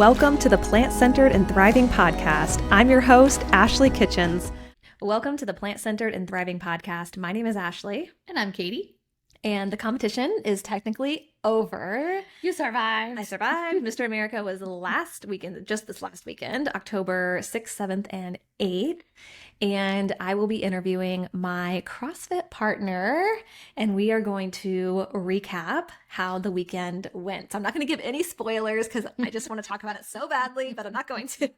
Welcome to the Plant-Centered and Thriving Podcast. I'm your host, Ashley Kitchens. Welcome to the Plant-Centered and Thriving Podcast. My name is Ashley. And I'm Katie. And the competition is technically over. You survived. I survived. Mr. America was last weekend, just this last weekend, October 6th, 7th, and 8th. And I will be interviewing my CrossFit partner, and we are going to recap how the weekend went. So I'm not going to give any spoilers because I just want to talk about it so badly, but I'm not going to.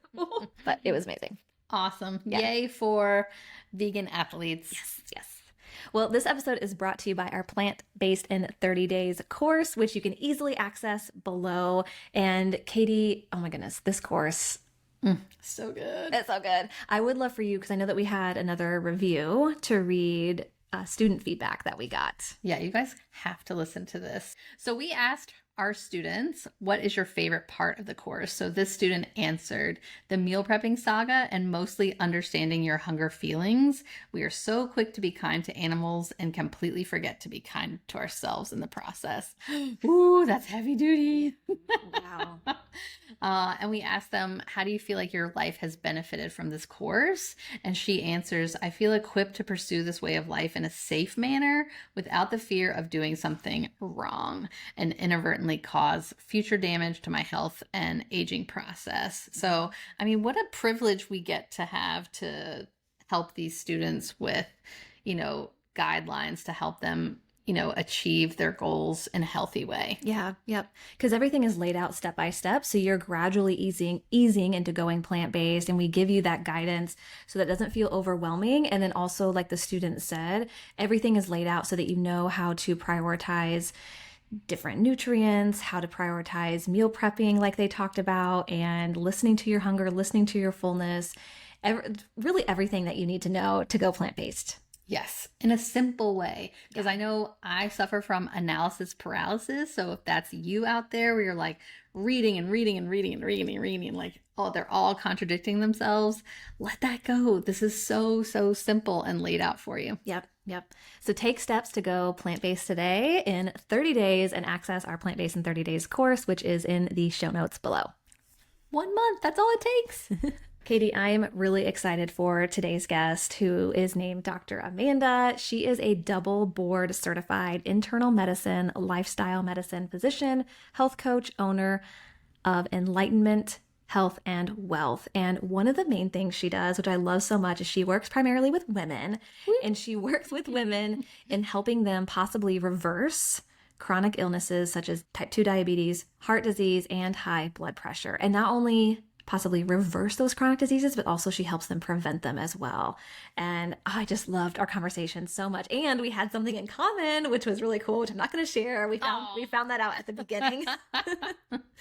But it was amazing. Awesome. Yeah. Yay for vegan athletes. Yes. Well, this episode is brought to you by our Plant-Based in 30 Days course, which you can easily access below. And Katie, oh my goodness, this course. So good. It's so good. I would love for you, because I know that we had another review, to read student feedback that we got. Yeah, you guys have to listen to this. So we asked our students, what is your favorite part of the course? So this student answered, the meal prepping saga and mostly understanding your hunger feelings. We are so quick to be kind to animals and completely forget to be kind to ourselves in the process. Ooh, that's heavy duty. Wow. And we asked them, how do you feel like your life has benefited from this course? And she answers, I feel equipped to pursue this way of life in a safe manner without the fear of doing something wrong and inadvertently cause future damage to my health and aging process. So, I mean, what a privilege we get to have to help these students with, guidelines to help them achieve their goals in a healthy way. Yeah, yep. Because everything is laid out step by step. So you're gradually easing into going plant-based, and we give you that guidance so that it doesn't feel overwhelming. And then also, like the student said, everything is laid out so that you know how to prioritize different nutrients, how to prioritize meal prepping like they talked about, and listening to your hunger, listening to your fullness, really everything that you need to know to go plant-based. Yes, in a simple way, because I know I suffer from analysis paralysis. So if that's you out there where you're like reading and like, oh, they're all contradicting themselves, let that go. This is so simple and laid out for you. Yep. So take steps to go plant-based today in 30 days and access our Plant-Based in 30 Days course, which is in the show notes below. 1 month, that's all it takes. Katie, I'm really excited for today's guest, who is named Dr. Amanda. She is a double board certified internal medicine, lifestyle medicine physician, health coach, owner of Enlightenment Health and Wealth. And one of the main things she does, which I love so much, is she works primarily with women, and she works with women in helping them possibly reverse chronic illnesses such as type 2 diabetes, heart disease, and high blood pressure. And not only possibly reverse those chronic diseases, but also she helps them prevent them as well. And I just loved our conversation so much. And we had something in common, which was really cool, which I'm not going to share. We found that out at the beginning.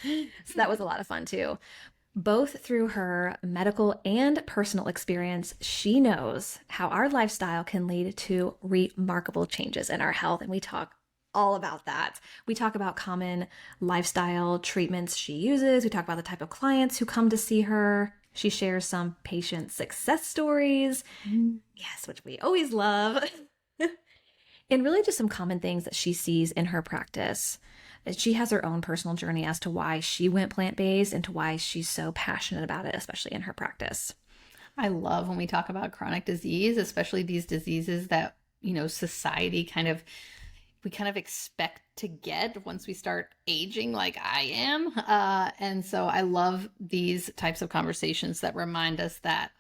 So that was a lot of fun too. Both through her medical and personal experience, she knows how our lifestyle can lead to remarkable changes in our health. And we talk all about that. We talk about common lifestyle treatments she uses. We talk about the type of clients who come to see her. She shares some patient success stories. Yes, which we always love. And really just some common things that she sees in her practice. She has her own personal journey as to why she went plant-based and to why she's so passionate about it, especially in her practice. I love when we talk about chronic disease, especially these diseases that, society we kind of expect to get once we start aging like I am. And so I love these types of conversations that remind us that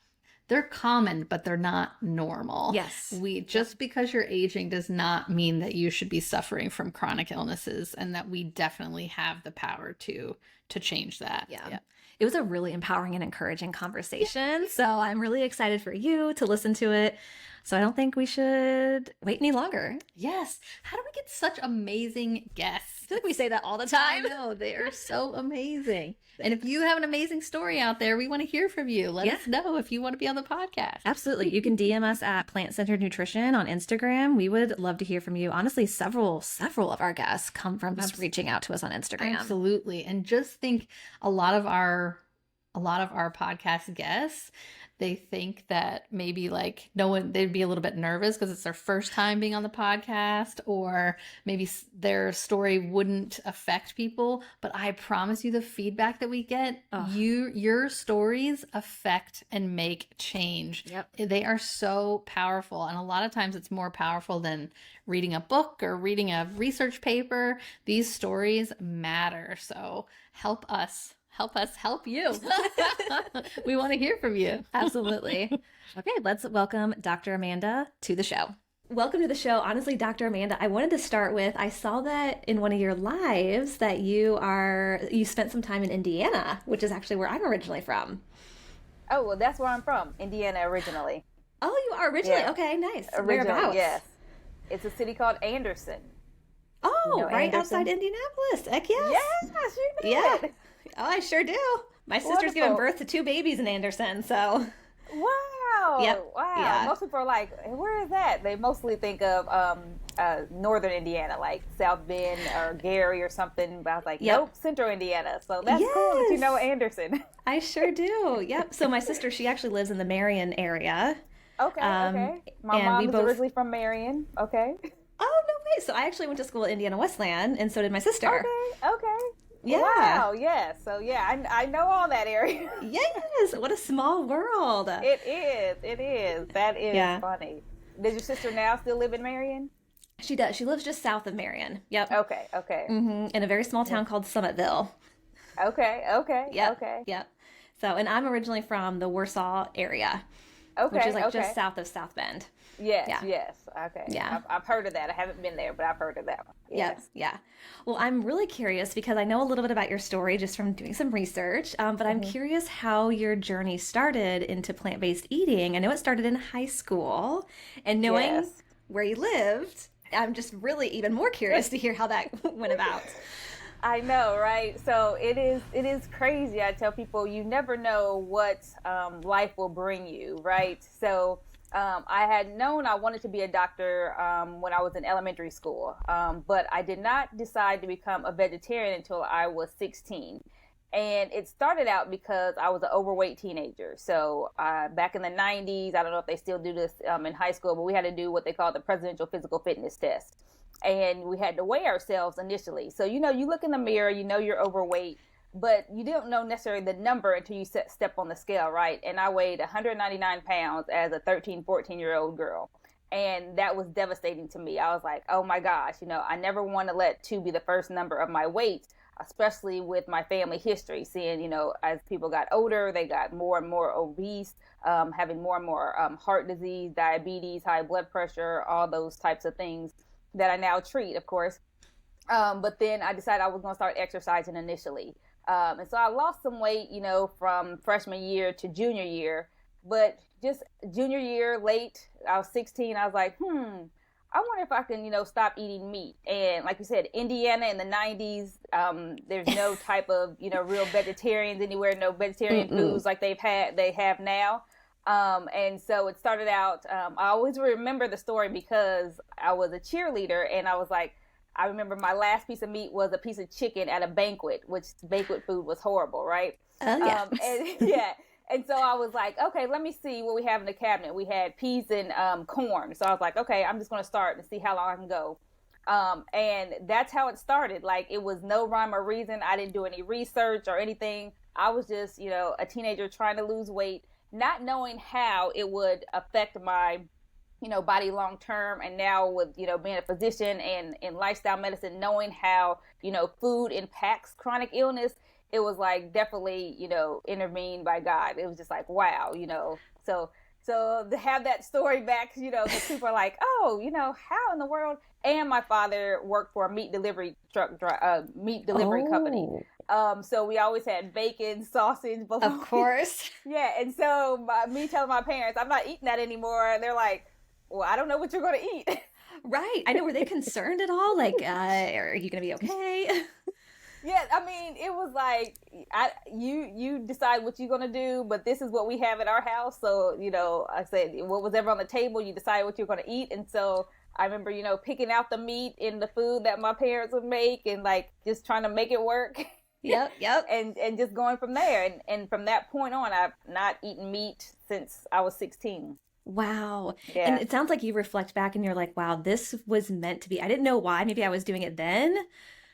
they're common, but they're not normal. Yes. Just because you're aging does not mean that you should be suffering from chronic illnesses, and that we definitely have the power to change that. Yeah. It was a really empowering and encouraging conversation. So I'm really excited for you to listen to it. So I don't think we should wait any longer. Yes. How do we get such amazing guests? I feel like we say that all the time. I know. They are so amazing. And if you have an amazing story out there, we want to hear from you. Let us know if you want to be on the podcast. Absolutely. You can DM us at Plant Centered Nutrition on Instagram. We would love to hear from you. Honestly, several of our guests come from just reaching out to us on Instagram. Absolutely. And just think, a lot of our podcast guests, they think that maybe like no one, they'd be a little bit nervous because it's their first time being on the podcast, or maybe their story wouldn't affect people. But I promise you, the feedback that we get, your stories affect and make change. Yep. They are so powerful. And a lot of times it's more powerful than reading a book or reading a research paper. These stories matter. So help us help you. We want to hear from you. Absolutely. Okay, let's welcome Dr. Amanda to the show. Welcome to the show. Honestly, Dr. Amanda, I wanted to start with, I saw that in one of your lives that you spent some time in Indiana, which is actually where I'm originally from. Oh, well, that's where I'm from, Indiana originally. Oh, you are originally? Yeah. Okay, nice. Originally, Whereabouts? yes. It's a city called Anderson. Oh, You know right Anderson? outside Indianapolis. Heck yes. Yes, you know Yeah. it. Oh, I sure do. My sister's given Wonderful. birth to 2 babies in Anderson, so. Wow. Yep. Wow. Yeah. Most people are like, hey, where is that? They mostly think of northern Indiana, like South Bend or Gary or something. But I was like, Yep. nope, central Indiana. So that's cool that you know Anderson. I sure do. Yep. So my sister, she actually lives in the Marion area. Okay, okay. My and mom we is both- originally from Marion. Okay. Oh, no way. So I actually went to school at Indiana Westland, and so did my sister. Okay. Yeah. Wow. Yes. So yeah, I know all that area. Yes. What a small world. It is. It is. That is Yeah. funny. Does your sister now still live in Marion? She does. She lives just south of Marion. Yep. Okay. Okay. In a very small town called Summitville. Okay. Okay. Yep. Okay. Yep. So, and I'm originally from the Warsaw area, Okay. which is like okay. just south of South Bend. Yes. Yeah. Yes. Okay. Yeah. I've heard of that. I haven't been there, but I've heard of that one. Yes. Yeah. Well, I'm really curious because I know a little bit about your story just from doing some research, but I'm curious how your journey started into plant-based eating. I know it started in high school, and knowing Yes. where you lived, I'm just really even more curious to hear how that went about. I know, right? So it is crazy. I tell people you never know what life will bring you, right? So I had known I wanted to be a doctor when I was in elementary school, but I did not decide to become a vegetarian until I was 16. And it started out because I was an overweight teenager. So back in the 90s, I don't know if they still do this in high school, but we had to do what they call the Presidential Physical Fitness Test. And we had to weigh ourselves initially. So, you look in the mirror, you're overweight, but you don't know necessarily the number until you step on the scale, right? And I weighed 199 pounds as a 13, 14-year-old girl. And that was devastating to me. I was like, oh my gosh, I never want to let 2 be the first number of my weight, especially with my family history. Seeing, as people got older, they got more and more obese, having more and more heart disease, diabetes, high blood pressure, all those types of things that I now treat, of course. But then I decided I was going to start exercising initially. And so I lost some weight, from freshman year to junior year. But just junior year, late, I was 16, I was like, I wonder if I can, stop eating meat. And like you said, Indiana in the 90s, there's no type of, real vegetarians anywhere, no vegetarian foods like they have now. And so it started out, I always remember the story because I was a cheerleader, and I was like, I remember my last piece of meat was a piece of chicken at a banquet, which banquet food was horrible, right? Oh, yeah. And so I was like, okay, let me see what we have in the cabinet. We had peas and corn. So I was like, okay, I'm just going to start and see how long I can go. And that's how it started. Like, it was no rhyme or reason. I didn't do any research or anything. I was just, a teenager trying to lose weight, not knowing how it would affect my, body long term. And now with, being a physician and in lifestyle medicine, knowing how, food impacts chronic illness, it was like definitely, intervened by God. It was just like, wow, so to have that story back, because people are like, oh, how in the world? And my father worked for a meat delivery company. So we always had bacon, sausage, bologna. Of course. Yeah. And so me telling my parents, I'm not eating that anymore. They're like, well, I don't know what you're going to eat. Right. I know. Were they concerned at all? Like, are you going to be okay? Yeah, I mean, it was like, you decide what you're going to do, but this is what we have at our house. So, I said, what was ever on the table, you decide what you're going to eat. And so I remember, picking out the meat in the food that my parents would make and like just trying to make it work. Yep. and just going from there. And from that point on, I've not eaten meat since I was 16. Wow. And Yeah. it sounds like you reflect back and you're like, wow, this was meant to be. I didn't know why. Maybe I was doing it then,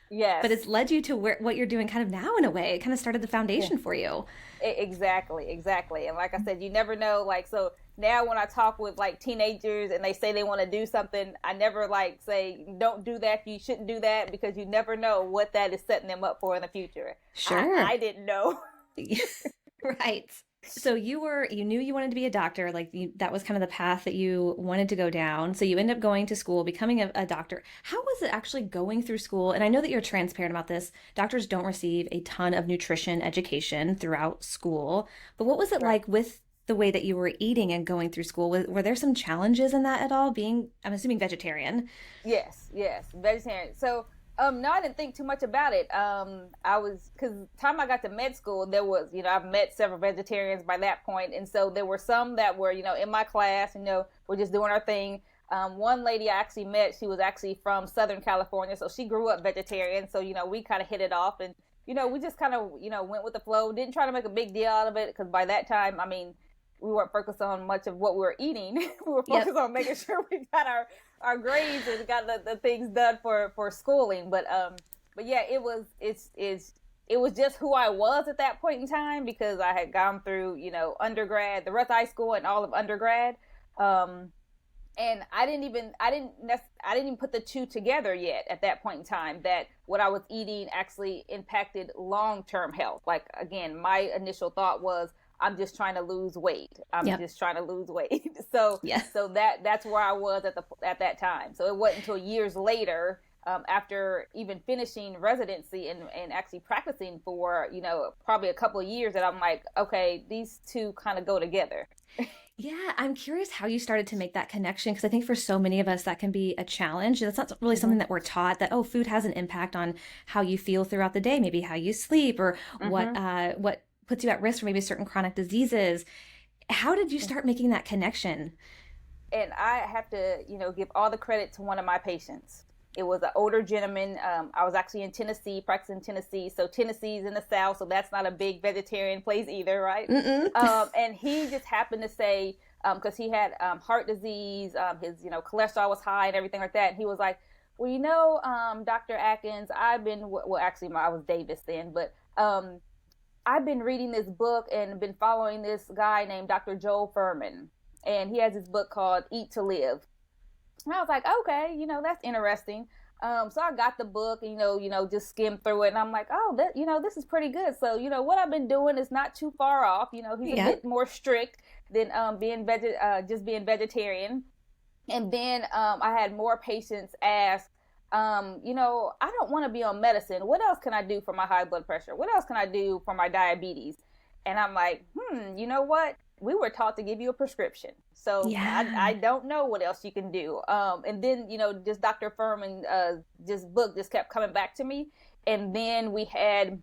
but it's Yes. led you to what you're doing kind of now in a way. It kind of started the Yeah. foundation for you. Exactly. And like I said, you never know. Like, so now when I talk with like teenagers and they say they want to do something, I never like say, don't do that. You shouldn't do that, because you never know what that is setting them up for in the future. Sure. I didn't know. Right. So you knew you wanted to be a doctor, like that was kind of the path that you wanted to go down. So you end up going to school, becoming a doctor. How was it actually going through school? And I know that you're transparent about this. Doctors don't receive a ton of nutrition education throughout school, but what was it Right. like with the way that you were eating and going through school? Were there some challenges in that at all? I'm assuming vegetarian. Yes, vegetarian. So, no, I didn't think too much about it. I was, because time I got to med school, there was, I've met several vegetarians by that point, and so there were some that were, in my class, we're just doing our thing. One lady I actually met, she was actually from Southern California, so she grew up vegetarian. So, we kind of hit it off, and we just kind of, went with the flow. Didn't try to make a big deal out of it, because by that time, I mean, we weren't focused on much of what we were eating. We were focused on making sure we got our grades and got the things done for schooling. But yeah, it was just who I was at that point in time, because I had gone through, undergrad, the rest of high school and all of undergrad. And I didn't even put the two together yet at that point in time, that what I was eating actually impacted long-term health. Like, again, my initial thought was, I'm just trying to lose weight. I'm just trying to lose weight. So Yeah. so that's where I was at that time. So it wasn't until years later, after even finishing residency and actually practicing for, probably a couple of years, that I'm like, okay, these two kind of go together. Yeah, I'm curious how you started to make that connection, because I think for so many of us that can be a challenge. That's not really something that we're taught, that oh, food has an impact on how you feel throughout the day, maybe how you sleep, or what puts you at risk for maybe certain chronic diseases. How did you start making that connection? And I have to, give all the credit to one of my patients. It was an older gentleman. I was actually in Tennessee, practicing Tennessee. So Tennessee's in the South, so that's not a big vegetarian place either, right? And he just happened to say, because he had heart disease, his cholesterol was high and everything like that. And he was like, well, Dr. Adkins, I was Davis then, but I've been reading this book and been following this guy named Dr. Joel Fuhrman. And he has this book called Eat to Live. And I was like, okay, that's interesting. So I got the book and, just skimmed through it. And I'm like, oh, this is pretty good. So, what I've been doing is not too far off. He's a bit more strict than just being vegetarian. And then I had more patients ask, I don't want to be on medicine. What else can I do for my high blood pressure? What else can I do for my diabetes? And I'm like, you know what? We were taught to give you a prescription. So I don't know what else you can do. And then, just Dr. Furman, this book just kept coming back to me. And then we have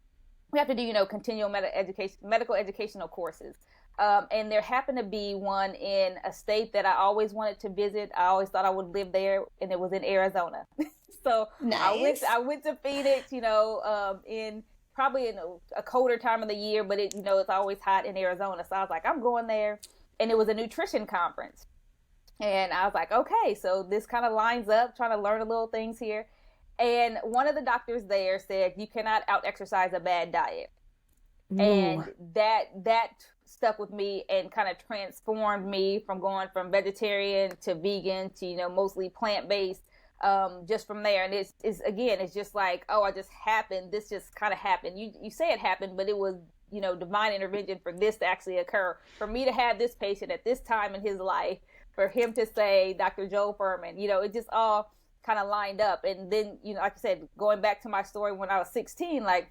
to do, continual medical educational courses. And there happened to be one in a state that I always wanted to visit. I always thought I would live there, and it was in Arizona. So Nice. I went to Phoenix, in probably in a colder time of the year, but it's always hot in Arizona. So I was like, I'm going there. And it was a nutrition conference. And I was like, okay, so this kind of lines up, trying to learn a little things here. And one of the doctors there said, you cannot out exercise a bad diet. Ooh. And that stuck with me and kind of transformed me from going from vegetarian to vegan to, mostly plant-based. Just from there. And it's just like, oh, this just kind of happened. You say it happened, but it was, divine intervention for this to actually occur, for me to have this patient at this time in his life, for him to say, Dr. Joel Fuhrman, it just all kind of lined up. And then, like I said, going back to my story when I was 16, like,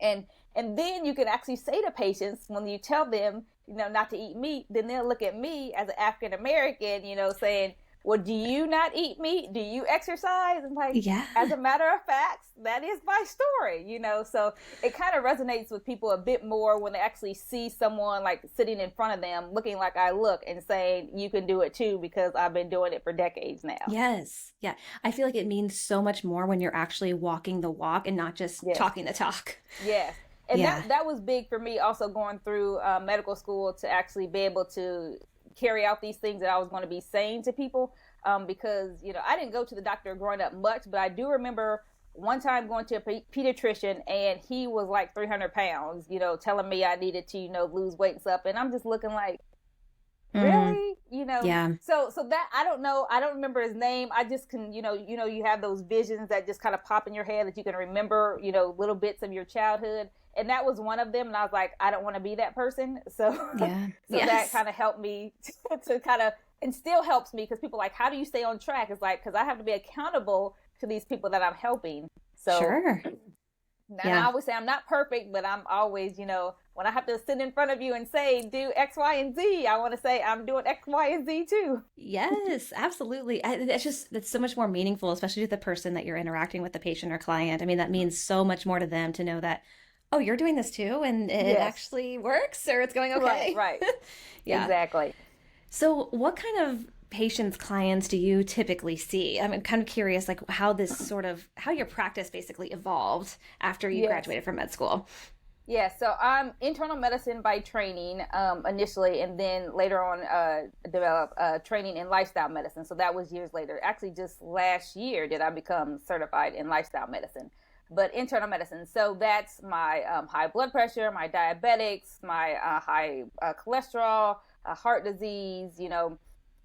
and then you can actually say to patients, when you tell them, not to eat meat, then they'll look at me as an African American, saying, well, do you not eat meat? Do you exercise? And like, Yeah. as a matter of fact, that is my story, you know? So it kind of resonates with people a bit more when they actually see someone like sitting in front of them, looking like I look, and saying, you can do it too, because I've been doing it for decades now. Yes. Yeah. I feel like it means so much more when you're actually walking the walk and not just Yes. talking the talk. Yes. And Yeah. that was big for me also going through medical school, to actually be able to carry out these things that I was going to be saying to people, because, you know, I didn't go to the doctor growing up much, but I do remember one time going to a pediatrician, and he was like 300 pounds, you know, telling me I needed to, you know, lose weight and stuff. And I'm just looking like, really? You know? Yeah. So that, I don't know. I don't remember his name. I just can, you have those visions that just kind of pop in your head, that you can remember, you know, little bits of your childhood. And that was one of them. And I was like, I don't want to be that person. So, Yeah. so that kind of helped me to kind of, and still helps me, because people are like, how do you stay on track? It's like, because I have to be accountable to these people that I'm helping. So Sure. and I always say I'm not perfect, but I'm always, you know, when I have to sit in front of you and say, do X, Y, and Z, I want to say I'm doing X, Y, and Z too. Yes, absolutely. That's so much more meaningful, especially to the person that you're interacting with, the patient or client. I mean, that means so much more to them to know that, oh, you're doing this too, and it Yes. actually works, or it's going okay. Right. Yeah. Exactly. So what kind of patients, clients do you typically see? I'm kind of curious, like how your practice basically evolved after you Yes. graduated from med school. Yeah, so I'm internal medicine by training initially, and then later on developed training in lifestyle medicine. So that was years later. Actually, just last year did I become certified in lifestyle medicine. But internal medicine, so that's my high blood pressure, my diabetics, my high cholesterol, heart disease, you know,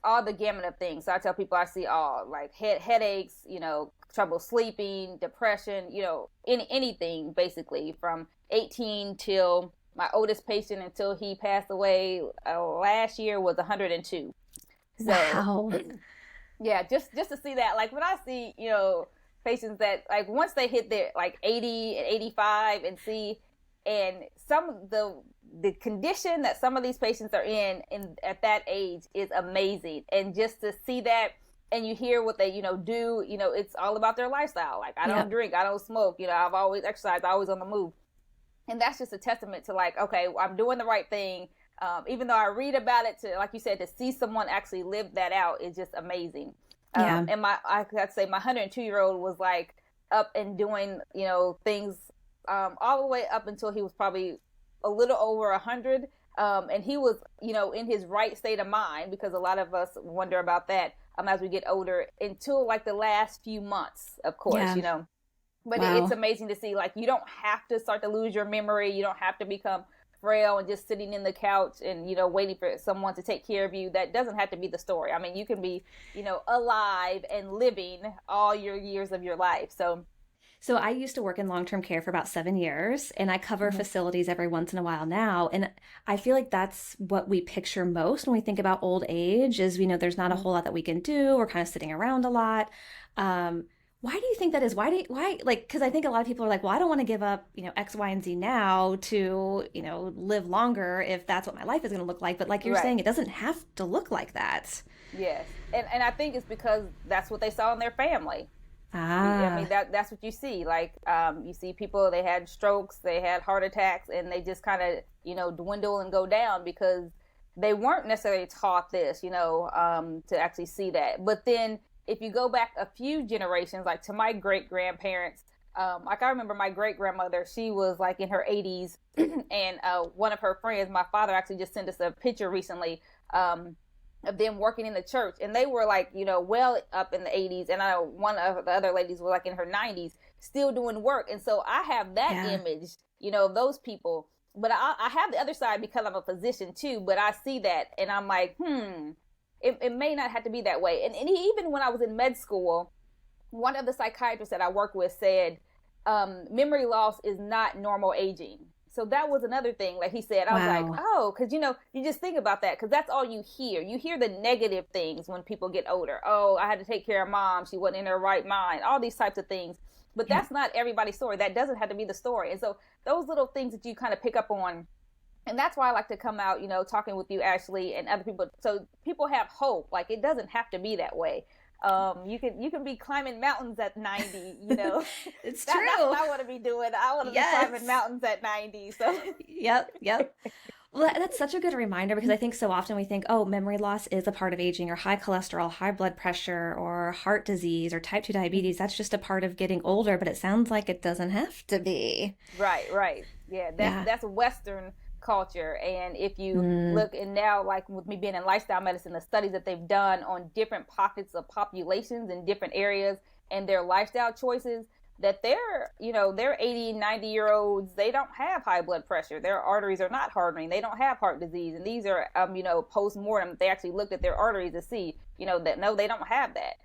all the gamut of things. So I tell people I see all, like headaches, you know, trouble sleeping, depression, you know, anything basically, from 18 till my oldest patient until he passed away last year was 102. So Wow. yeah, just to see that, like when I see, you know, patients that like once they hit their like 80 and 85 and see, and some of the condition that some of these patients are in at that age is amazing. And just to see that, and you hear what they, you know, do, you know, it's all about their lifestyle. Like, I don't drink, I don't smoke, you know, I've always exercised, always on the move. And that's just a testament to like, okay, I'm doing the right thing. Even though I read about it, to, like you said, to see someone actually live that out is just amazing. Yeah. And I could say my 102-year-old was like up and doing, you know, things all the way up until he was probably a little over 100. And he was, you know, in his right state of mind, because a lot of us wonder about that as we get older, until like the last few months, of course, you know. But Wow. it's amazing to see, like, you don't have to start to lose your memory. You don't have to become frail and just sitting in the couch and, you know, waiting for someone to take care of you. That doesn't have to be the story. I mean, you can be, you know, alive and living all your years of your life. So I used to work in long-term care for about 7 years, and I cover facilities every once in a while now. And I feel like that's what we picture most when we think about old age is, you know, there's not a whole lot that we can do. We're kind of sitting around a lot. Why do you think that is? Why, like, because I think a lot of people are like, well, I don't want to give up, you know, X, Y, and Z now to, you know, live longer if that's what my life is going to look like. But like you're saying, it doesn't have to look like that. Yes. And I think it's because that's what they saw in their family. Ah. I mean, that's what you see. Like, you see people, they had strokes, they had heart attacks, and they just kind of, you know, dwindle and go down because they weren't necessarily taught this, you know, to actually see that. But then if you go back a few generations, like to my great grandparents, like I remember my great grandmother, she was like in her 80s, and one of her friends, my father actually just sent us a picture recently of them working in the church, and they were like, you know, well up in the 80s, and I know one of the other ladies was like in her 90s, still doing work. And so I have that image, you know, of those people. But I have the other side because I'm a physician too. But I see that, and I'm like, it may not have to be that way. And even when I was in med school, one of the psychiatrists that I work with said, memory loss is not normal aging. So that was another thing. Like he said, I was like, oh, because, you know, you just think about that, because that's all you hear. You hear the negative things when people get older. Oh, I had to take care of mom. She wasn't in her right mind. All these types of things. But that's not everybody's story. That doesn't have to be the story. And so those little things that you kind of pick up on And that's why I like to come out, talking with you, Ashley, and other people, so people have hope. Like, it doesn't have to be that way. You can be climbing mountains at 90. It's That's true. what I want to be doing. I want to be climbing mountains at 90. So Yep. Well, that's such a good reminder, because I think so often we think, oh, memory loss is a part of aging, or high cholesterol, high blood pressure, or heart disease, or type 2 diabetes. That's just a part of getting older, but it sounds like it doesn't have to be. Right. Yeah, that's Western culture. And if you look, and now, like with me being in lifestyle medicine, the studies that they've done on different pockets of populations in different areas and their lifestyle choices, that they're 80, 90-year-olds, they don't have high blood pressure. Their arteries are not hardening. They don't have heart disease. And these are, post-mortem, they actually looked at their arteries to see, that no, they don't have that.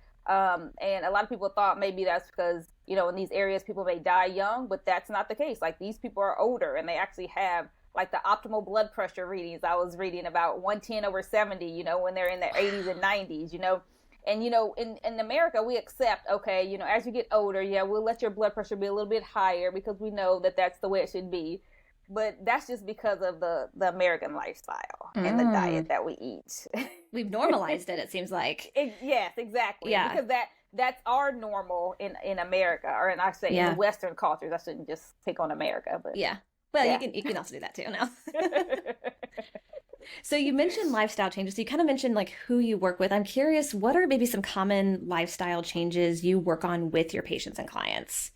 And a lot of people thought maybe that's because, in these areas, people may die young, but that's not the case. Like, these people are older, and they actually have, like, the optimal blood pressure readings. I was reading about 110/70, when they're in their 80s and 90s, And, in America, we accept, okay, as you get older, yeah, we'll let your blood pressure be a little bit higher because we know that that's the way it should be. But that's just because of the American lifestyle and the diet that we eat. We've normalized it seems like. Yes, exactly. Yeah. Because that's our normal in America, or in, I say, in the Western cultures. I shouldn't just pick on America, but yeah. Well, yeah. You can also do that too now. So you mentioned lifestyle changes. So you kind of mentioned like who you work with. I'm curious, what are maybe some common lifestyle changes you work on with your patients and clients?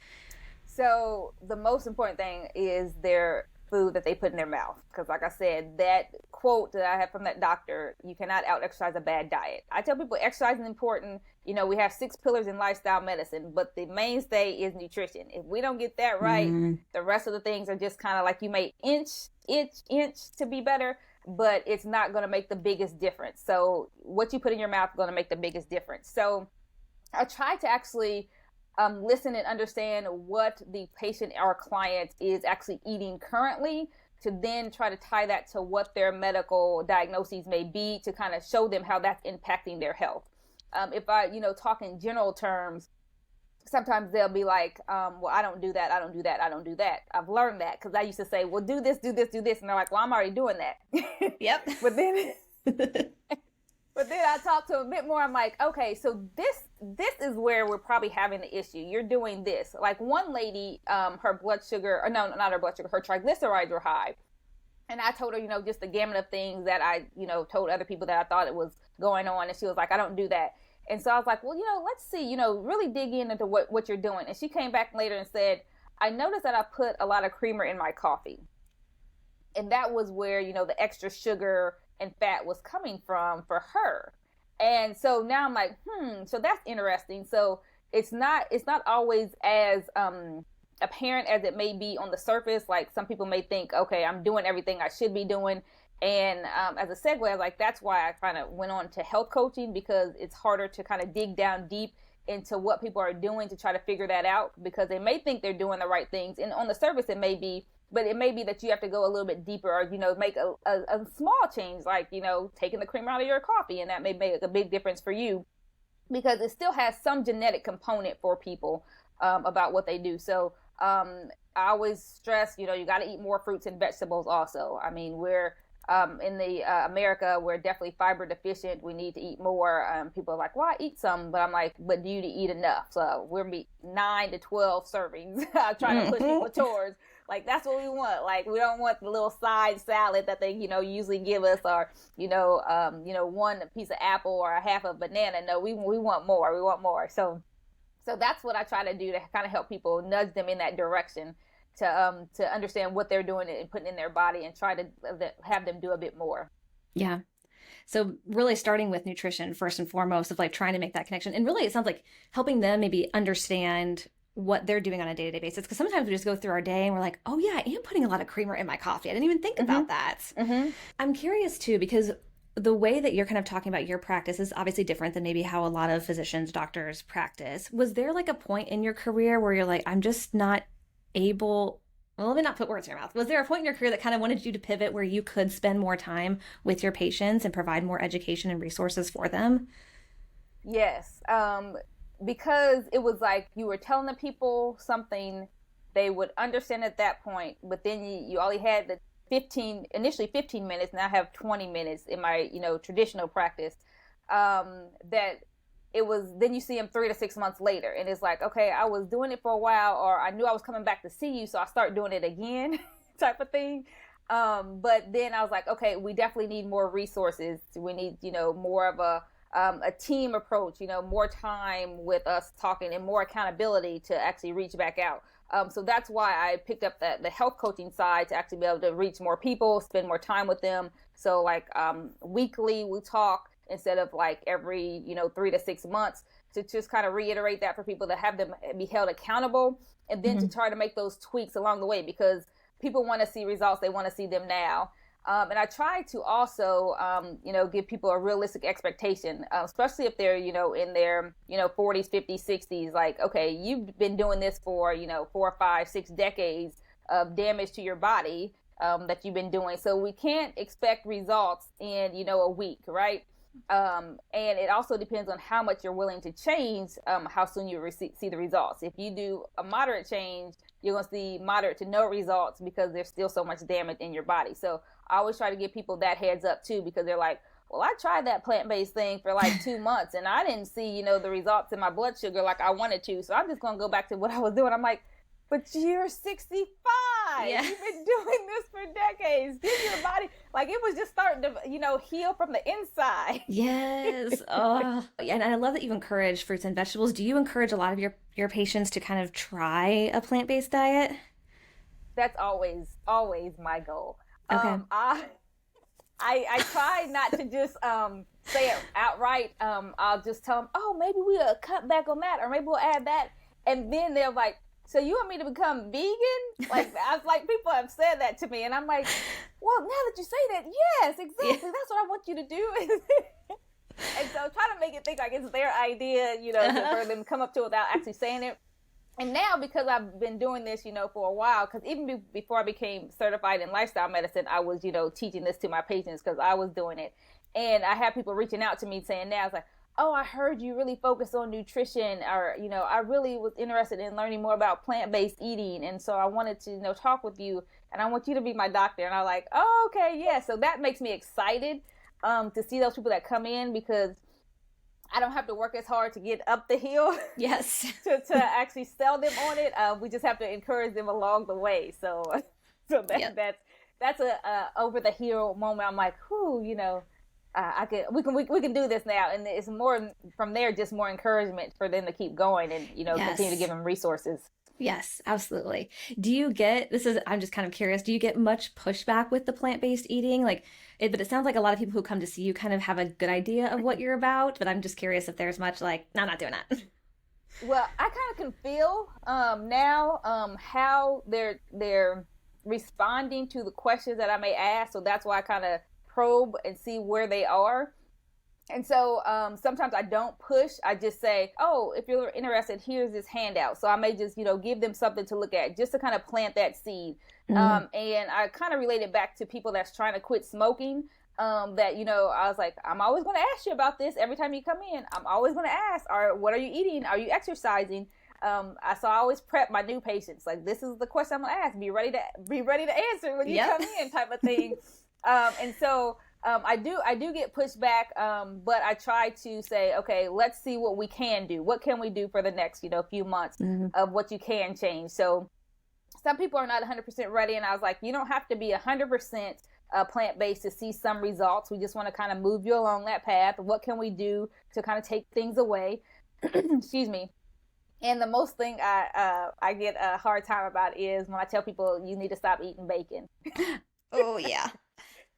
So the most important thing is their food that they put in their mouth. Because like I said, that quote that I have from that doctor, you cannot out-exercise a bad diet. I tell people exercise is important. We have 6 pillars in lifestyle medicine, but the mainstay is nutrition. If we don't get that right, the rest of the things are just kind of like, you may inch to be better, but it's not going to make the biggest difference. So what you put in your mouth is going to make the biggest difference. So I try to actually listen and understand what the patient or client is actually eating currently, to then try to tie that to what their medical diagnoses may be, to kind of show them how that's impacting their health. If I, talk in general terms, sometimes they'll be like, well, I don't do that. I've learned that because I used to say, well, do this. And they're like, well, I'm already doing that. Yep. But then I talk to them a bit more. I'm like, okay, so this is where we're probably having the issue. You're doing this. Like one lady, her blood sugar, or no, not her blood sugar, her triglycerides were high. And I told her, just the gamut of things that I, told other people that I thought it was going on. And she was like, I don't do that. And so I was like, well, let's see, really dig into what you're doing. And she came back later and said, I noticed that I put a lot of creamer in my coffee. And that was where, the extra sugar and fat was coming from for her. And so now I'm like, so that's interesting. So it's not always as apparent as it may be on the surface. Like some people may think, okay, I'm doing everything I should be doing. And as a segue, I was like, that's why I kind of went on to health coaching, because it's harder to kind of dig down deep into what people are doing to try to figure that out, because they may think they're doing the right things. And on the surface, it may be, but it may be that you have to go a little bit deeper, or, make a small change, like, taking the cream out of your coffee. And that may make a big difference for you, because it still has some genetic component for people about what they do. So I always stress, you got to eat more fruits and vegetables also. I mean, we're in the America, we're definitely fiber deficient. We need to eat more. People are like, well, I eat some, but I'm like, but do you eat enough? So we're 9 to 12 servings. I'm trying to push people towards, like, that's what we want. Like, we don't want the little side salad that they, usually give us, or, one piece of apple or a half a banana. No, we want more. We want more. So that's what I try to do, to kind of help people, nudge them in that direction, to understand what they're doing and putting in their body, and try to have them do a bit more. Yeah. So really starting with nutrition first and foremost, of like trying to make that connection. And really, it sounds like helping them maybe understand what they're doing on a day-to-day basis. Because sometimes we just go through our day and we're like, oh yeah, I am putting a lot of creamer in my coffee. I didn't even think about that. I'm curious too, because the way that you're kind of talking about your practice is obviously different than maybe how a lot of physicians, doctors practice. Was there like a point in your career where you're like, I'm just not able, well, let me not put words in your mouth. Was there a point in your career that kind of wanted you to pivot where you could spend more time with your patients and provide more education and resources for them? Yes. Because it was like you were telling the people something they would understand at that point, but then you all you had initially 15 minutes. Now I have 20 minutes in my, traditional practice. That it was, then you see them 3 to 6 months later. And it's like, okay, I was doing it for a while, or I knew I was coming back to see you, so I start doing it again type of thing. But then I was like, okay, we definitely need more resources. We need, more of a team approach, more time with us talking and more accountability to actually reach back out. So that's why I picked up the health coaching side to actually be able to reach more people, spend more time with them. So like weekly we talk instead of like every, 3 to 6 months, to just kind of reiterate that for people, to have them be held accountable, and then to try to make those tweaks along the way, because people want to see results. They want to see them now. And I try to also, give people a realistic expectation, especially if they're, in their, 40s, 50s, 60s, like, okay, you've been doing this for, 4, 5, 6 decades of damage to your body that you've been doing. So we can't expect results in, a week, right? And it also depends on how much you're willing to change, how soon you see the results. If you do a moderate change, you're going to see moderate to no results because there's still so much damage in your body. So I always try to give people that heads up too, because they're like, well, I tried that plant-based thing for like 2 months and I didn't see, the results in my blood sugar like I wanted to. So I'm just going to go back to what I was doing. I'm like, but you're 65. Yeah. You've been doing this for decades. Give your body, like, it was just starting to, heal from the inside. Yes. Oh, and I love that you encourage fruits and vegetables. Do you encourage a lot of your patients to kind of try a plant-based diet? That's always my goal. Okay. I try not to just say it outright. I'll just tell them, oh, maybe we'll cut back on that, or maybe we'll add that. And then they're like, so you want me to become vegan? Like, people have said that to me, and I'm like, well, now that you say that, yes, exactly. Yeah. That's what I want you to do. And so try to make it think like it's their idea, for them to come up to it without actually saying it. And now, because I've been doing this, for a while, because even before I became certified in lifestyle medicine, I was, teaching this to my patients because I was doing it. And I have people reaching out to me saying now, it's like, oh, I heard you really focus on nutrition, or, I really was interested in learning more about plant-based eating. And so I wanted to, talk with you, and I want you to be my doctor. And I'm like, oh, okay, yeah. So that makes me excited to see those people that come in, because I don't have to work as hard to get up the hill. Yes. to actually sell them on it. We just have to encourage them along the way. So that's a over the hill moment. I'm like, whoo, we can do this now. And it's more from there, just more encouragement for them to keep going and, continue to give them resources. Yes, absolutely. Do you get, I'm just kind of curious, do you get much pushback with the plant-based eating? But it sounds like a lot of people who come to see you kind of have a good idea of what you're about, but I'm just curious if there's much like, no, I'm not doing that. Well, I kind of can feel now how they're responding to the questions that I may ask. So that's why I kind of probe and see where they are. And so sometimes I don't push. I just say, oh, if you're interested, here's this handout. So I may just, give them something to look at just to kind of plant that seed. Mm-hmm. And I kind of relate it back to people that's trying to quit smoking. That, I was like, I'm always going to ask you about this every time you come in. I'm always going to ask, what are you eating? Are you exercising? So I always prep my new patients. Like, this is the question I'm going to ask. Be ready to answer when you come in, type of thing. And so I do get pushback, but I try to say, okay, let's see what we can do. What can we do for the next, few months of what you can change? So some people are not 100% ready, and I was like, you don't have to be 100% plant-based to see some results. We just want to kind of move you along that path. What can we do to kind of take things away? Excuse me. And the most thing I get a hard time about is when I tell people you need to stop eating bacon. Oh yeah.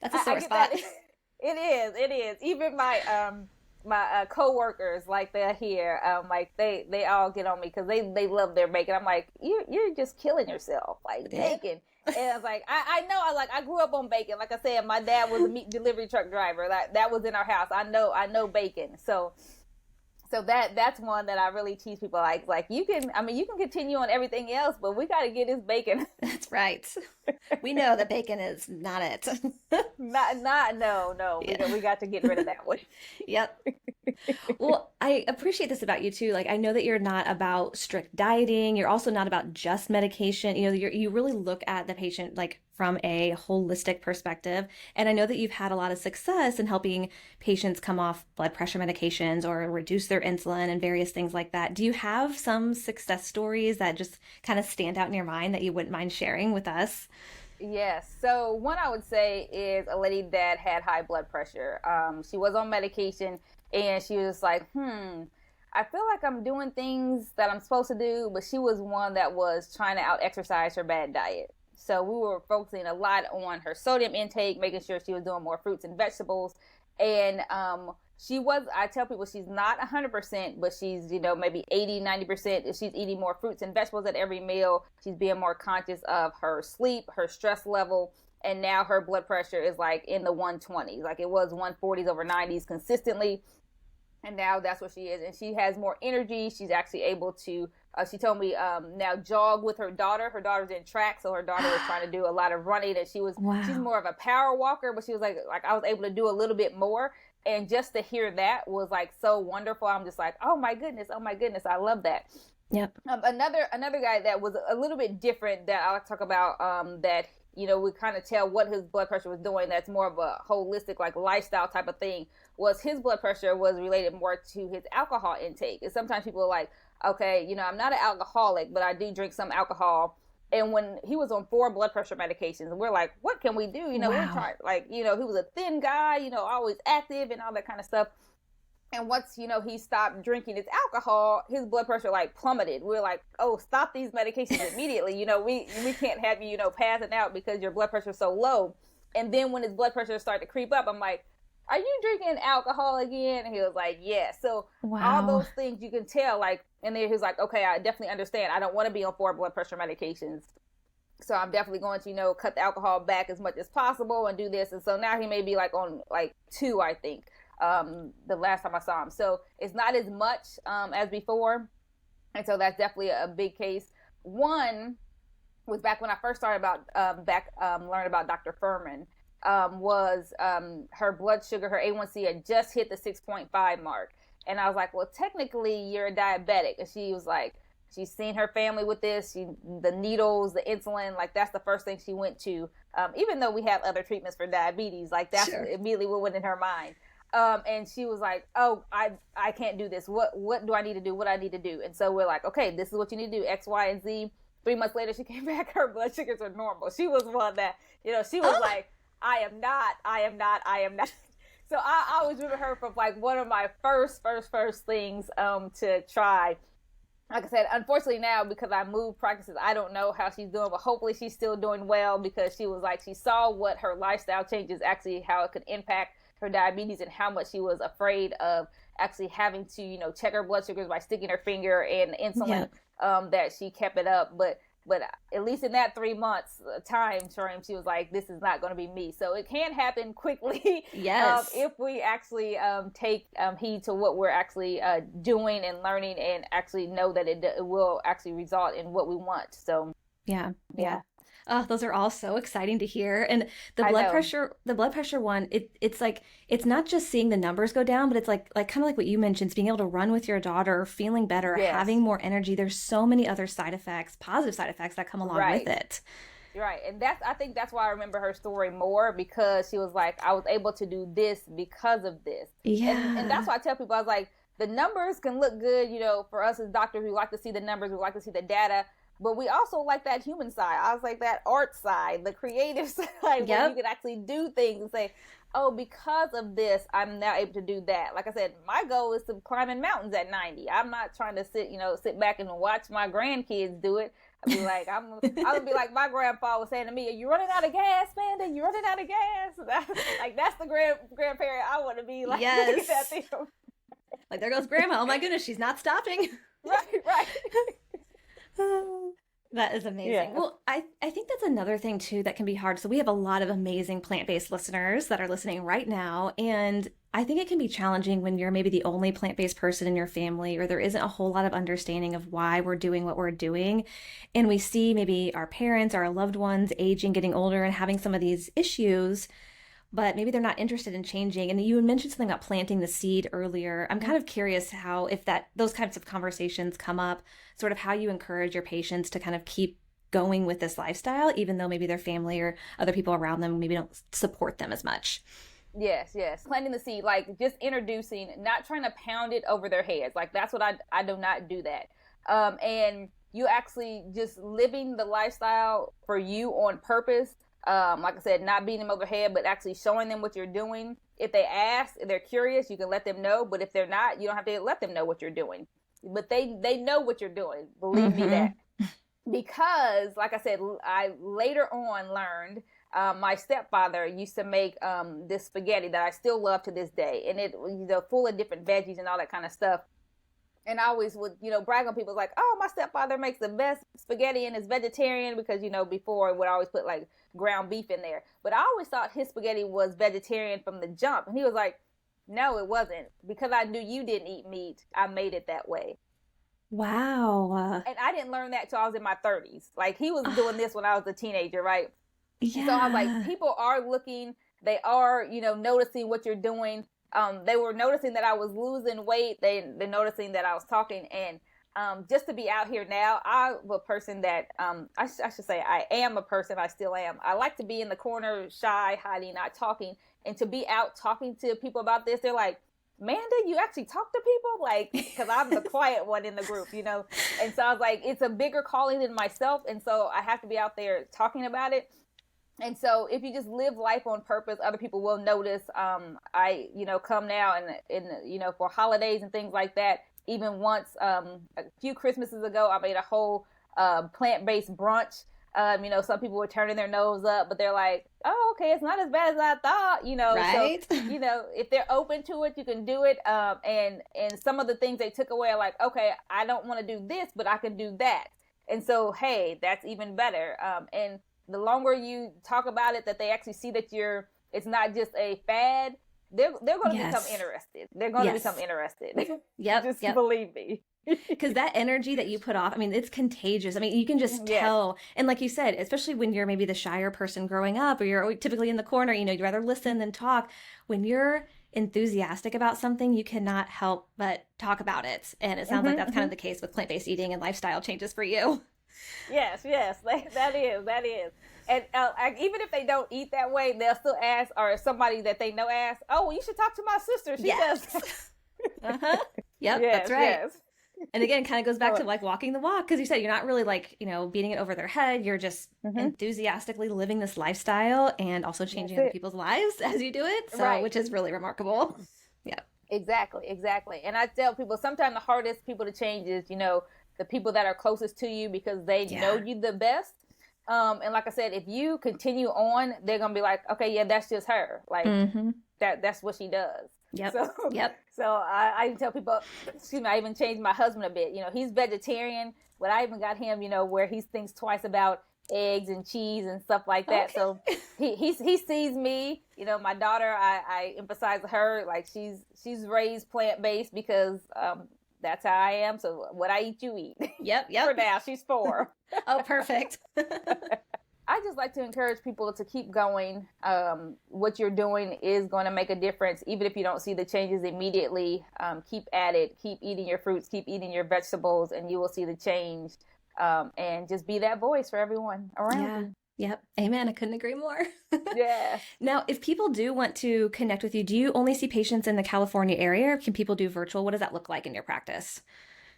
That's a sore spot. It is. Even my coworkers, like, they're here, like they all get on me because they love their bacon. I'm like, you're just killing yourself, like, bacon. And I was like, I know, I grew up on bacon. Like I said, my dad was a meat delivery truck driver. That was in our house. I know bacon. So that's one that I really teach people, like you can continue on everything else, but we got to get this bacon. That's right. We know that bacon is not it. No. Yeah. We got to get rid of that one. Yep. Well, I appreciate this about you too. Like, I know that you're not about strict dieting. You're also not about just medication. You really look at the patient like from a holistic perspective. And I know that you've had a lot of success in helping patients come off blood pressure medications or reduce their insulin and various things like that. Do you have some success stories that just kind of stand out in your mind that you wouldn't mind sharing with us? Yes. So one I would say is a lady that had high blood pressure. She was on medication and she was like, I feel like I'm doing things that I'm supposed to do, but she was one that was trying to out exercise her bad diet. So we were focusing a lot on her sodium intake, making sure she was doing more fruits and vegetables. And she was, I tell people she's not 100%, but she's, maybe 80, 90%. If she's eating more fruits and vegetables at every meal, she's being more conscious of her sleep, her stress level. And now her blood pressure is like in the 120s, like it was 140s over 90s consistently. And now that's what she is. And she has more energy. She's actually able to, she told me, now jog with her daughter. Her daughter's in track, so her daughter was trying to do a lot of running. And she's more of a power walker, but she was like I was able to do a little bit more. And just to hear that was like so wonderful. I'm just like, oh my goodness, I love that. Yep. Another guy that was a little bit different that I like to talk about, that we kind of tell what his blood pressure was doing. That's more of a holistic, like lifestyle type of thing. Was his blood pressure was related more to his alcohol intake. And sometimes people are like, okay, I'm not an alcoholic, but I do drink some alcohol. And when he was on 4 blood pressure medications, we're like, what can we do? Wow. We're trying, like, he was a thin guy, always active and all that kind of stuff. And once, he stopped drinking his alcohol, his blood pressure like plummeted. We're like, oh, stop these medications immediately. We can't have you, passing out because your blood pressure is so low. And then when his blood pressure started to creep up, I'm like, are you drinking alcohol again? And he was like, yeah. So all those things you can tell, like, and then he was like, okay, I definitely understand. I don't want to be on 4 blood pressure medications. So I'm definitely going to, cut the alcohol back as much as possible and do this. And so now he may be like on like 2, I think. The last time I saw him. So it's not as much as before. And so that's definitely a big case. One was back when I first started learning about Dr. Furman, was her blood sugar, her A1C had just hit the 6.5 mark. And I was like, well, technically you're a diabetic. And she was like, she's seen her family with this, the needles, the insulin, like that's the first thing she went to. Even though we have other treatments for diabetes, like that's immediately what went in her mind. And she was like, oh, I can't do this. What do I need to do? What I need to do? And so we're like, okay, this is what you need to do, X, Y, and Z. 3 months later, she came back. Her blood sugars are normal. She was one that, she was like, I am not. So I always remember her from like one of my first things to try. Like I said, unfortunately now, because I moved practices, I don't know how she's doing, but hopefully she's still doing well, because she was like, she saw what her lifestyle changes, actually how it could impact her diabetes and how much she was afraid of actually having to, check her blood sugars by sticking her finger in insulin, that she kept it up. But at least in that 3 months time frame, she was like, this is not going to be me. So it can happen quickly. Yes. If we actually take heed to what we're actually doing and learning, and actually know that it will actually result in what we want. So yeah. Oh, those are all so exciting to hear. And the blood pressure one, it's like, it's not just seeing the numbers go down, but it's like kind of like what you mentioned, it's being able to run with your daughter, feeling better, having more energy. There's so many other side effects, positive side effects that come along with it. Right. And I think that's why I remember her story more, because she was like, I was able to do this because of this. Yeah. And that's why I tell people, I was like, the numbers can look good, for us as doctors, we like to see the numbers, we like to see the data. But we also like that human side. I was like that art side, the creative side, where you can actually do things and say, oh, because of this, I'm now able to do that. Like I said, my goal is to climbing mountains at 90. I'm not trying to sit back and watch my grandkids do it. I'll be like, I'm gonna be like my grandpa was saying to me, are you running out of gas, Amanda? You running out of gas? Like that's the grandparent I want to be. Like, yes. That thing. Like, there goes grandma. Oh my goodness, she's not stopping. Right. That is amazing. Yeah. Well, I think that's another thing too that can be hard. So we have a lot of amazing plant-based listeners that are listening right now. And I think it can be challenging when you're maybe the only plant-based person in your family, or there isn't a whole lot of understanding of why we're doing what we're doing. And we see maybe our parents, our loved ones aging, getting older, and having some of these issues. but maybe they're not interested in changing. And you mentioned something about planting the seed earlier. I'm kind of curious how, if that those kinds of conversations come up, sort of how you encourage your patients to kind of keep going with this lifestyle, even though maybe their family or other people around them maybe don't support them as much. Yes, yes. Planting the seed, like just introducing, not trying to pound it over their heads. Like that's what I do not do that. And you actually just living the lifestyle for you on purpose. Like I said, not beating them over the head, but actually showing them what you're doing. If they ask, if they're curious, you can let them know. But if they're not, you don't have to let them know what you're doing. But they know what you're doing. Believe me that. Because, like I said, I later on learned my stepfather used to make this spaghetti that I still love to this day, and it full of different veggies and all that kind of stuff. And I always would brag on people like, oh, my stepfather makes the best spaghetti and is vegetarian, because before I would always put like ground beef in there, but I always thought his spaghetti was vegetarian from the jump. And he was like, no, it wasn't, because I knew you didn't eat meat, I made it that way. Wow. And I didn't learn that till I was in my 30s. Like, he was doing this when I was a teenager, right? Yeah. So I was like, people are looking, they are, noticing what you're doing. They were noticing that I was losing weight. They're noticing that I was talking. And just to be out here now, I'm a person that, I should say I am a person, I still am. I like to be in the corner, shy, hiding, not talking. And to be out talking to people about this, they're like, Amanda, you actually talk to people? Like, because I'm the quiet one in the group, And so I was like, it's a bigger calling than myself. And so I have to be out there talking about it. And so if you just live life on purpose, other people will notice. I, come now and for holidays and things like that. Even once, a few Christmases ago, I made a whole plant-based brunch. Some people were turning their nose up, but they're like, oh, okay, it's not as bad as I thought, Right? So, if they're open to it, you can do it. And some of the things they took away are like, okay, I don't want to do this, but I can do that. And so, hey, that's even better. And the longer you talk about it, that they actually see that it's not just a fad, they're going to become interested. They're going to become interested. Yep. Just believe me. Because that energy that you put off, I mean, it's contagious. I mean, you can just tell. And like you said, especially when you're maybe the shyer person growing up, or you're typically in the corner, you'd rather listen than talk. When you're enthusiastic about something, you cannot help but talk about it. And it sounds like that's kind of the case with plant-based eating and lifestyle changes for you. Yes, that is. And even if they don't eat that way, they'll still ask, or somebody that they know asks, oh, well, you should talk to my sister. She does. Yep, yes, that's right. Yes. And again, kind of goes back to like walking the walk, because you said you're not really like, beating it over their head. You're just enthusiastically living this lifestyle and also changing other people's lives as you do it. So, which is really remarkable. Yeah. Exactly. And I tell people sometimes the hardest people to change is, the people that are closest to you, because they know you the best. And like I said, if you continue on, they're going to be like, okay, yeah, that's just her. Like that's what she does. Yep. So I tell people, I even changed my husband a bit. He's vegetarian, but I even got him, where he thinks twice about eggs and cheese and stuff like that. Okay. So he sees me, my daughter, I emphasize her, like she's raised plant-based because that's how I am. So what I eat, you eat. Yep. For now, she's 4. Oh, perfect. I just like to encourage people to keep going. What you're doing is going to make a difference. Even if you don't see the changes immediately, keep at it. Keep eating your fruits, keep eating your vegetables, and you will see the change. And just be that voice for everyone around you. Yep. Amen. I couldn't agree more. Yeah. Now, if people do want to connect with you, do you only see patients in the California area, or can people do virtual? What does that look like in your practice?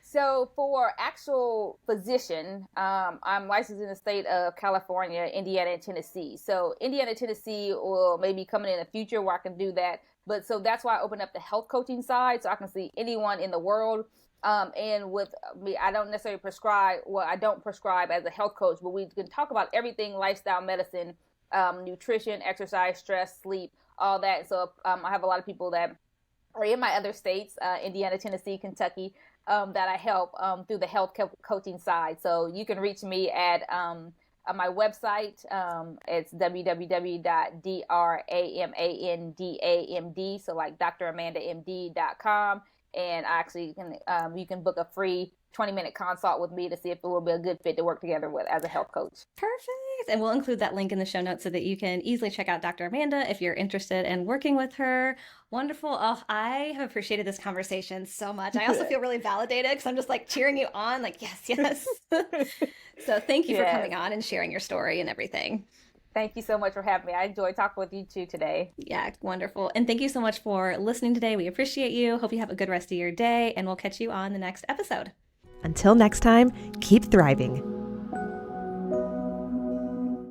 So for actual physician, I'm licensed in the state of California, Indiana, and Tennessee. So Indiana, Tennessee will maybe coming in the future where I can do that. But so that's why I opened up the health coaching side, so I can see anyone in the world. And with me, I don't necessarily prescribe, I don't prescribe as a health coach, but we can talk about everything, lifestyle medicine, nutrition, exercise, stress, sleep, all that. So I have a lot of people that are in my other states, Indiana, Tennessee, Kentucky, that I help through the health coaching side. So you can reach me at my website. It's www.dramandamd, so like dramandamd.com. and I actually can you can book a free 20-minute consult with me to see if it will be a good fit to work together with as a health coach. Perfect. And we'll include that link in the show notes so that you can easily check out Dr. Amanda if you're interested in working with her. Wonderful. Oh, I have appreciated this conversation so much. I also feel really validated because I'm just like cheering you on, like, yes, yes. So thank you for coming on and sharing your story and everything. Thank you so much for having me. I enjoyed talking with you too today. Yeah, wonderful. And thank you so much for listening today. We appreciate you. Hope you have a good rest of your day, and we'll catch you on the next episode. Until next time, keep thriving.